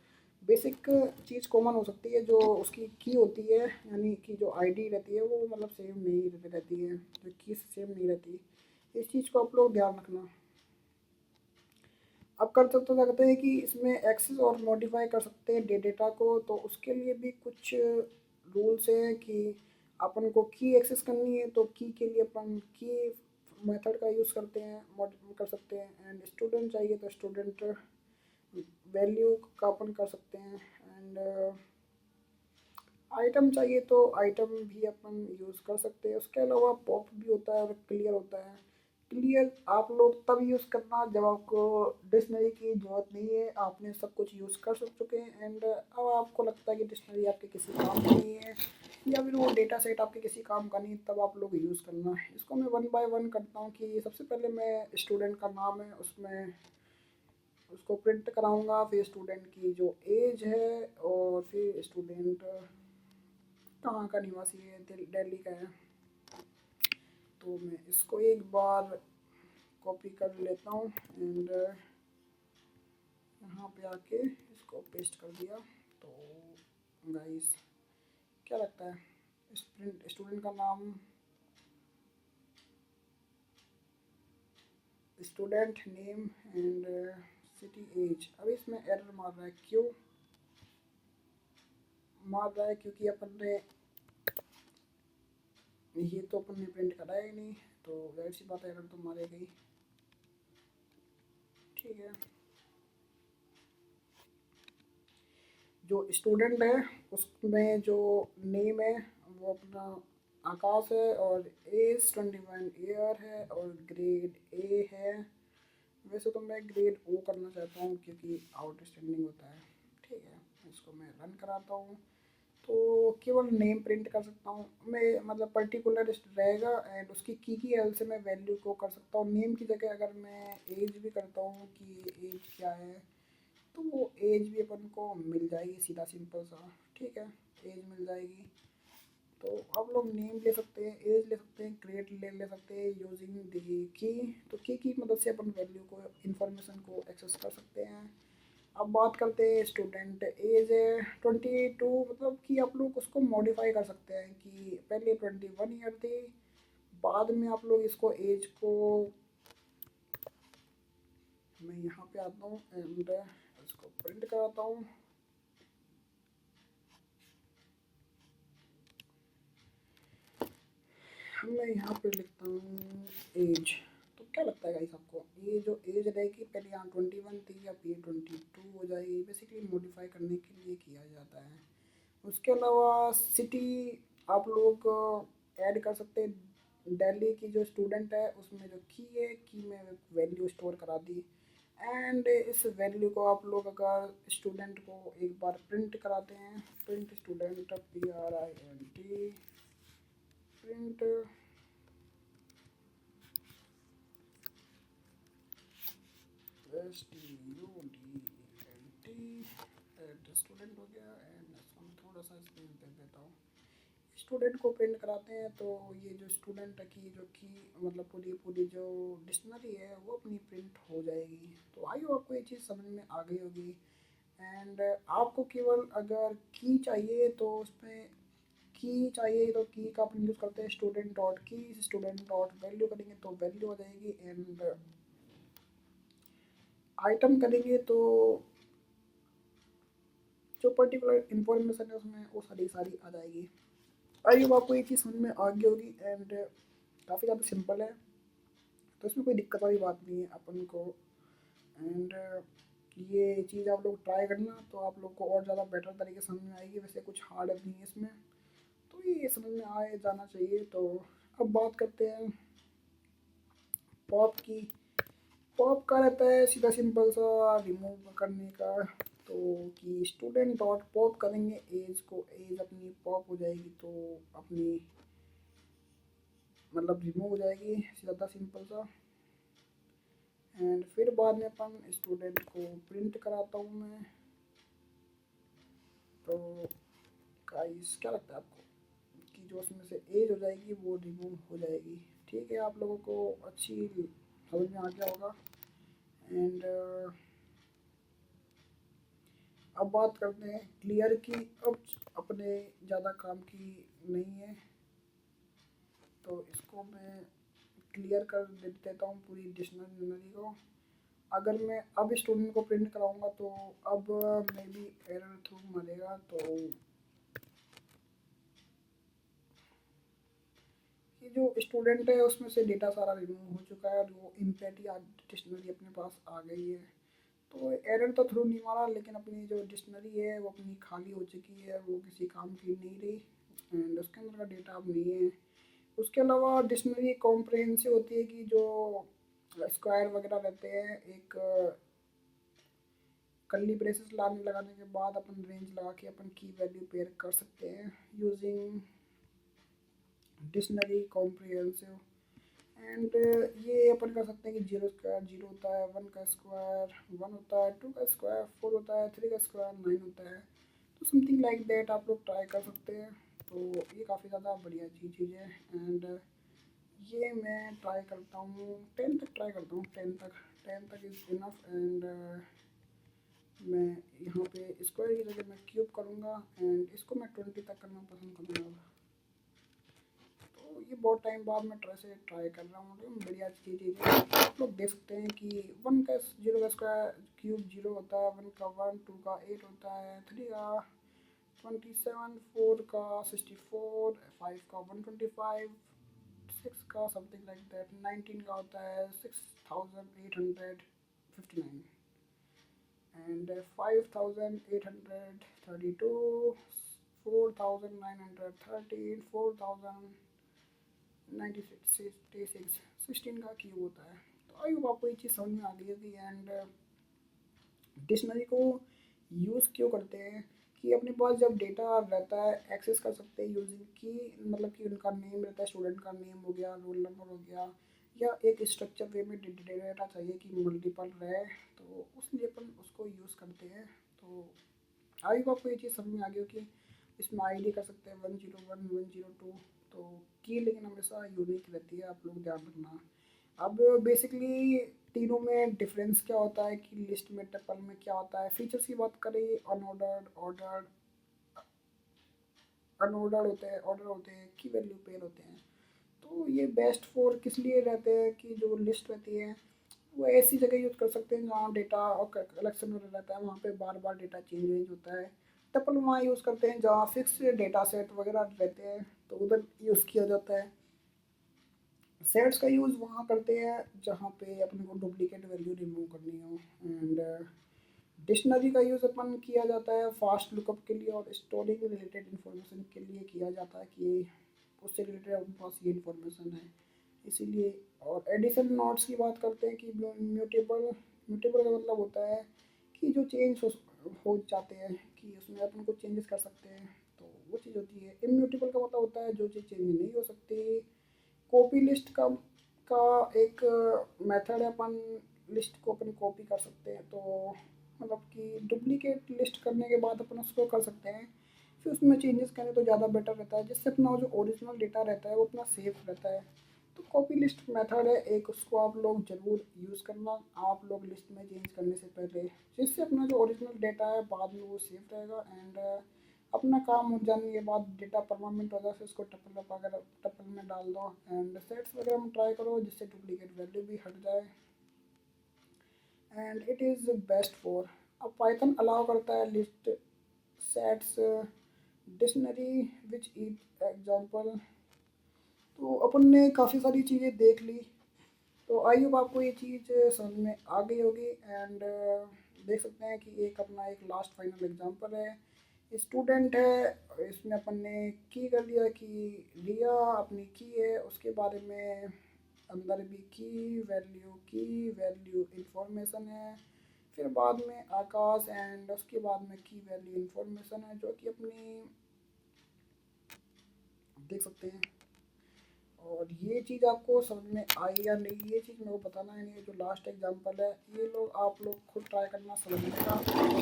Basic cheese common हो सकती है, जो उसकी की होती है यानी कि जो आईडी रहती है वो मतलब सेम नहीं रहती है, जो की सेम नहीं रहती। इस चीज़ को आप लोग ध्यान रखना। अब कर सकते क्या कहते हैं कि इसमें एक्सेस और मॉडिफाई कर सकते हैं डेटा को, तो उसके लिए भी कुछ रूल्स हैं कि अपन को की एक्सेस करनी है तो की के लिए अपन की मेथड का यूज़ करते हैं, कर सकते हैं। एंड स्टूडेंट चाहिए तो स्टूडेंट वैल्यू का अपन कर सकते हैं। एंड आइटम चाहिए तो आइटम भी अपन यूज़ कर सकते हैं। उसके अलावा पॉप भी होता है और क्लियर होता है। क्लियर आप लोग तब यूज़ करना जब आपको डिक्शनरी की ज़रूरत नहीं है, आपने सब कुछ यूज़ कर चुके हैं। एंड अब आपको लगता है कि डिक्शनरी आपके किसी काम की नहीं है या फिर वो डेटा सेट आपके किसी काम का नहीं, तब आप लोग यूज़ करना है। इसको मैं वन बाय वन करता हूँ कि सबसे पहले मैं स्टूडेंट का नाम है उसमें उसको प्रिंट कराऊंगा, फिर स्टूडेंट की जो एज है और फिर स्टूडेंट कहाँ का निवासी है, दिल्ली का है। तो मैं इसको एक बार कॉपी कर लेता हूँ एंड यहाँ पे आके इसको पेस्ट कर दिया। तो गाइस क्या लगता है, स्टूडेंट का नाम, student name and city age. अब इसमें एरर मार रहा है, क्यों मार रहा है? क्योंकि अपन ने ये तो अपन ने प्रिंट कराया ही नहीं, तो जाहिर सी बात है एरर तो मारेगा ही। ठीक है, जो स्टूडेंट है उसमें जो नेम है वो अपना आकाश है और एज 21 ईयर है और ग्रेड ए है। वैसे तो मैं ग्रेड ओ करना चाहता हूँ क्योंकि आउटस्टैंडिंग होता है। ठीक है, इसको मैं रन कराता हूँ तो केवल नेम प्रिंट कर सकता हूँ मैं, मतलब पर्टिकुलर रहेगा। एंड उसकी की हेल्प से मैं वैल्यू को कर सकता हूँ। नेम की जगह अगर मैं एज भी करता हूँ कि एज क्या है तो वो एज भी अपन को मिल जाएगी, सीधा सिंपल सा। ठीक है, एज मिल जाएगी। तो आप लोग नेम ले सकते हैं, एज ले सकते हैं, ग्रेड ले सकते हैं यूजिंग द की। तो की मदद से अपन वैल्यू को, इंफॉर्मेशन को एक्सेस कर सकते हैं। अब बात करते हैं स्टूडेंट एज है 22, मतलब कि आप लोग उसको मॉडिफाई कर सकते हैं कि पहले 21 ईयर थी, बाद में आप लोग इसको एज को, मैं यहाँ पे आता हूँ एंड इसको प्रिंट कराता हूँ। मैं यहाँ पे लिखता हूँ एज। तो क्या लगता है गाइस आपको, ये जो एज रहेगी पहले यहाँ 21 थी, अब ये 22 हो जाएगी। बेसिकली मॉडिफाई करने के लिए किया जाता है। उसके अलावा सिटी आप लोग ऐड कर सकते हैं। दिल्ली की जो स्टूडेंट है उसमें जो की है, की में वैल्यू स्टोर करा दी। एंड इस वैल्यू को आप लोग अगर स्टूडेंट को एक बार प्रिंट कराते हैं, print student PRINT print student हो गया। एंड थोड़ा सा इसमें दे देता हूँ। स्टूडेंट को प्रिंट कराते हैं तो ये जो स्टूडेंट की जो की मतलब पूरी पूरी जो डिक्शनरी है वो अपनी प्रिंट हो जाएगी। तो आई होप आपको ये चीज़ समझ में आ गई होगी। एंड आपको केवल अगर की चाहिए तो उसमें की चाहिए तो की का अपन यूज़ करते हैं स्टूडेंट डॉट की, स्टूडेंट डॉट वैल्यू करेंगे तो वैल्यू हो जाएगी। एंड आइटम करेंगे तो जो पर्टिकुलर इंफॉर्मेशन है उसमें वो सारी सारी आ जाएगी। आई होप आपको ये चीज़ समझ में आ गई होगी। एंड काफ़ी ज़्यादा सिंपल है, तो इसमें कोई दिक्कत वाली बात नहीं है अपन को। एंड ये चीज़ आप लोग ट्राई करना तो आप लोग को और ज़्यादा बेटर तरीके से समझ में आएगी। वैसे कुछ हार्ड नहीं है इसमें, तो ये समझ में आए जाना चाहिए। तो अब बात करते हैं पॉप की। पॉप का रहता है सीधा सिंपल सा रिमूव करने का। तो कि स्टूडेंट डॉट पॉप करेंगे एज को, एज अपनी पॉप हो जाएगी तो अपनी मतलब रिमूव हो जाएगी, ज़्यादा सिंपल सा। एंड फिर बाद में अपन स्टूडेंट को प्रिंट कराता हूँ मैं। तो गाइस क्या लगता है आपको कि जो उसमें से एज हो जाएगी वो रिमूव हो जाएगी? ठीक है, आप लोगों को अच्छी समझ में आ गया होगा। एंड अब बात करते हैं क्लियर की। अब अपने ज़्यादा काम की नहीं है तो इसको मैं क्लियर कर देता हूँ पूरी डिक्शनरी को। अगर मैं अब स्टूडेंट को प्रिंट कराऊंगा तो अब मे बी एरर थ्रू मरेगा। तो ये जो स्टूडेंट है उसमें से डेटा सारा रिमूव हो चुका है और वो इम्पैटी डिक्शनरी अपने पास आ गई है। तो एरर तो थ्रू नहीं मारा, लेकिन अपनी जो डिक्शनरी है वो अपनी खाली हो चुकी है, वो किसी काम की नहीं रही। एंड उसके अंदर का डेटा अब नहीं है। उसके अलावा डिक्शनरी कॉम्प्रहेंसिव होती है कि जो स्क्वायर वगैरह रहते हैं, एक कर्ली ब्रेसेस लगाने के बाद अपन रेंज लगा के अपन की वैल्यू पेयर कर सकते हैं यूजिंग डिक्शनरी कॉम्प्रिहेंसिव। एंड ये अपन कर सकते हैं कि 0 स्क्वायर 0 होता है, 1 का स्क्वायर 1 होता है, 2 का स्क्वायर 4 होता है, 3 का स्क्वायर 9 होता है। तो समथिंग लाइक दैट आप लोग ट्राई कर सकते हैं। तो ये काफ़ी ज़्यादा बढ़िया चीज़ है। एंड ये मैं ट्राई करता हूँ 10 तक, ट्राई करता हूँ 10 तक इज़ इनफ। एंड मैं यहाँ पे स्क्वायर की जगह मैं क्यूब करूँगा एंड इसको मैं 20 तक करना पसंद करूँगा। तो ये बहुत टाइम बाद मैं ट्राई कर रहा हूँ, तो बढ़िया चीज़ है। आप लोग देख सकते हैं कि 1 का 0 का स्क्वायर क्यूब 0 होता है, 1 का 1, 2 का 8 होता है, 3 का 27, 4 का 64, 5 का 125, 6 का समथिंग लाइक दैट 19 का होता है 6859 एंड 5832, 4913, 4096, 16 का क्यूब होता है। तो आई होप आपको ये चीज़ समझ में आ गई होगी। एंड डिक्शनरी को यूज़ क्यों करते हैं कि अपने पास जब डेटा रहता है एक्सेस कर सकते हैं यूजिंग की, मतलब कि उनका नेम रहता है, स्टूडेंट का नेम हो गया, रोल नंबर हो गया, या एक स्ट्रक्चर वे में डेटा चाहिए कि मल्टीपल रहे, तो उसलिए अपन उसको यूज़ करते हैं। तो आई होप आपको ये चीज़ समझ में आ गई होगी। इसमें आईडी कर सकते हैं 101 102, तो की लेकिन हमेशा यूनिक रहती है, आप लोग ध्यान रखना। अब बेसिकली तीनों में डिफरेंस क्या होता है कि लिस्ट में टपल में क्या होता है। फीचर्स की बात करें, अनऑर्डर्ड, ऑर्डर्ड, अनऑर्डर्ड होते हैं, ऑर्डर होते हैं, की वैल्यू पेयर होते हैं। तो ये बेस्ट फॉर किस लिए रहते हैं कि जो लिस्ट रहती है वो ऐसी जगह यूज़ कर सकते हैं जहाँ डेटा और कलेक्शन वगैरह रहता है, वहाँ पे बार बार डेटा चेंज वेंज होता है। टपल वहाँ यूज़ करते हैं जहाँ फिक्स डेटा सेट वगैरह रहते हैं, तो उधर यूज़ किया जाता है। सेट्स का यूज़ वहाँ करते हैं जहाँ पे अपने को डुप्लीकेट वैल्यू रिमूव करनी हो। एंड डिक्शनरी का यूज़ अपन किया जाता है फास्ट लुकअप के लिए और स्टोरिंग रिलेटेड इन्फॉर्मेशन के लिए किया जाता है कि उससे रिलेटेड अपने पास ये इन्फॉर्मेशन है, इसीलिए। और एडिशन नोट्स की बात करते हैं कि म्यूटेबल, म्यूटेबल का मतलब होता है कि जो चेंज हो जाते हैं, कि उसमें अपन को चेंजेस कर सकते हैं, तो वो चीज़ होती है। इम्यूटेबल का मतलब होता है जो चीज़ चेंज नहीं हो सकती। कॉपी लिस्ट का एक मेथड है, अपन लिस्ट को अपन कॉपी कर सकते हैं, तो मतलब कि डुप्लीकेट लिस्ट करने के बाद अपन उसको कर सकते हैं, फिर उसमें चेंजेस करें तो ज़्यादा बेटर रहता है, जिससे अपना जो ओरिजिनल डेटा रहता है वो अपना सेफ रहता है। तो कॉपी लिस्ट मेथड है एक, उसको आप लोग ज़रूर यूज़ करना, आप लोग लिस्ट में चेंज करने से पहले, जिससे अपना जो ओरिजिनल डेटा है बाद में वो सेफ रहेगा। एंड अपना काम हो जाने के बाद डेटा परमानेंट हो जाए, फिर उसको टपल वगैरह टपल में डाल दो एंड सेट्स वगैरह में ट्राई करो, जिससे डुप्लीकेट वैल्यू भी हट जाए and it is best for. अब पाइथन अलाउ करता है list, sets, dictionary which each example. तो अपन ने काफ़ी सारी चीज़ें देख ली, तो आई होप आपको ये चीज़ समझ में आ गई होगी। एंड देख सकते हैं कि एक अपना एक लास्ट फाइनल एग्जांपल है, स्टूडेंट है, इसमें अपन ने की कर दिया कि रिया अपनी की है, उसके बारे में अंदर भी की वैल्यू इंफॉर्मेशन है, फिर बाद में आकाश एंड उसके बाद में की वैल्यू इंफॉर्मेशन है, जो कि अपनी देख सकते हैं। और ये चीज़ आपको समझ में आई या नहीं, ये चीज़ मेरे को बताना है। नहीं, जो लास्ट एग्जांपल है ये लोग आप लोग खुद ट्राई करना समझने का।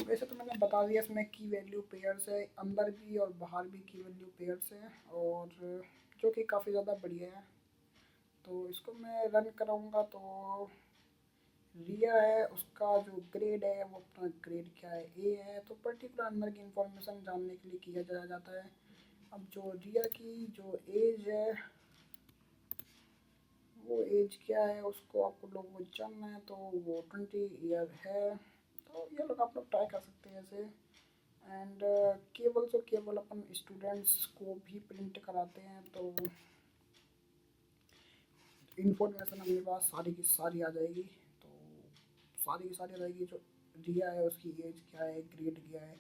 वैसे तो मैंने बता दिया, इसमें की वैल्यू पेयर्स है, अंदर भी और बाहर भी की वैल्यू पेयर्स है, और जो कि काफ़ी ज़्यादा बढ़िया है। तो इसको मैं रन कराऊँगा तो रिया है, उसका जो ग्रेड है वो अपना ग्रेड क्या है, ए है, तो पर्टिकुलर अंदर की इंफॉर्मेशन जानने के लिए किया जाता है। अब जो रिया की जो एज है, वो एज क्या है उसको आपको लोगों को जानना है, तो वो 20 ईयर है। तो ये लोग आप लोग ट्राई कर सकते हैं ऐसे। एंड केवल तो केवल अपन स्टूडेंट्स को भी प्रिंट कराते हैं, तो इन्फॉर्मेशन अपने पास सारी की सारी आ जाएगी। तो सारी की सारी आ जाएगी, जो रिया है उसकी एज क्या है, ग्रेड क्या है,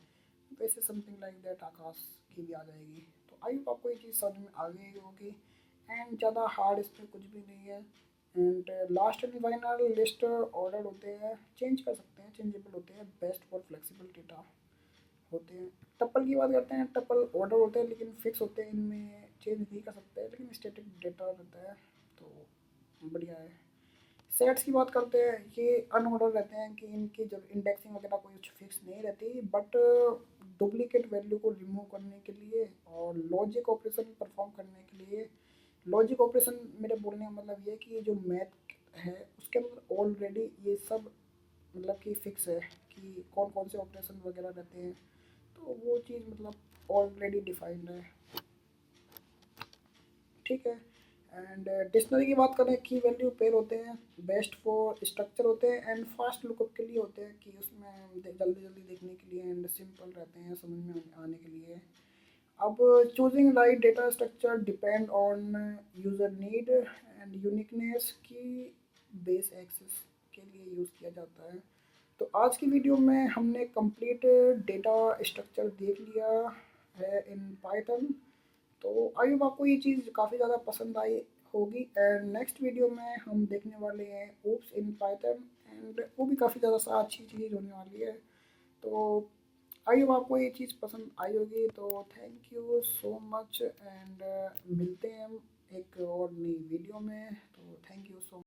वैसे समथिंग लाइक दैट आकाश की भी आ जाएगी। तो आई होप आपको ये चीज़ समझ में आ गई होगी। एंड ज़्यादा हार्ड इसमें कुछ भी नहीं है। And last and final list order होते हैं, चेंज कर सकते हैं, चेंजेबल होते हैं, बेस्ट फॉर फ्लेक्सिबल डेटा होते हैं। टप्पल की बात करते हैं, टप्पल ऑर्डर होते हैं लेकिन फिक्स होते हैं, इनमें चेंज नहीं कर सकते, लेकिन स्टैटिक डेटा रहता है, तो बढ़िया है। सेट्स की बात करते हैं, ये अनऑर्डर रहते हैं कि इनकी जब इंडेक्सिंग वगैरह कोई फिक्स नहीं रहती, बट डुप्लीकेट वैल्यू को रिमूव करने के लिए और लॉजिक ऑपरेशन परफॉर्म करने के लिए, लॉजिक ऑपरेशन मेरे बोलने का मतलब ये है कि जो मैथ है उसके अंदर ऑलरेडी ये सब मतलब कि फिक्स है कि कौन कौन से ऑपरेशन वगैरह रहते हैं, तो वो चीज़ मतलब ऑलरेडी डिफाइंड है, ठीक है। एंड डिक्शनरी की बात करें, की वैल्यू पेयर होते हैं, बेस्ट फॉर स्ट्रक्चर होते हैं एंड फास्ट लुकअप के लिए होते हैं कि उसमें जल्दी जल्दी देखने के लिए, एंड सिंपल रहते हैं समझ में आने के लिए। अब choosing right data structure depend on user need and uniqueness की बेस एक्सेस के लिए यूज़ किया जाता है। तो आज की वीडियो में हमने कंप्लीट डेटा स्ट्रक्चर देख लिया है इन पाइथन। तो आई होप आपको ये चीज़ काफ़ी ज़्यादा पसंद आई होगी। एंड नेक्स्ट वीडियो में हम देखने वाले हैं ओप्स इन पाइथन, एंड वो भी काफ़ी ज़्यादा अच्छी चीज़ होने वाली है। तो आई होप आपको ये चीज़ पसंद आई होगी। तो thank you so much, and मिलते हैं हम एक और नई वीडियो में। तो थैंक यू सो मच।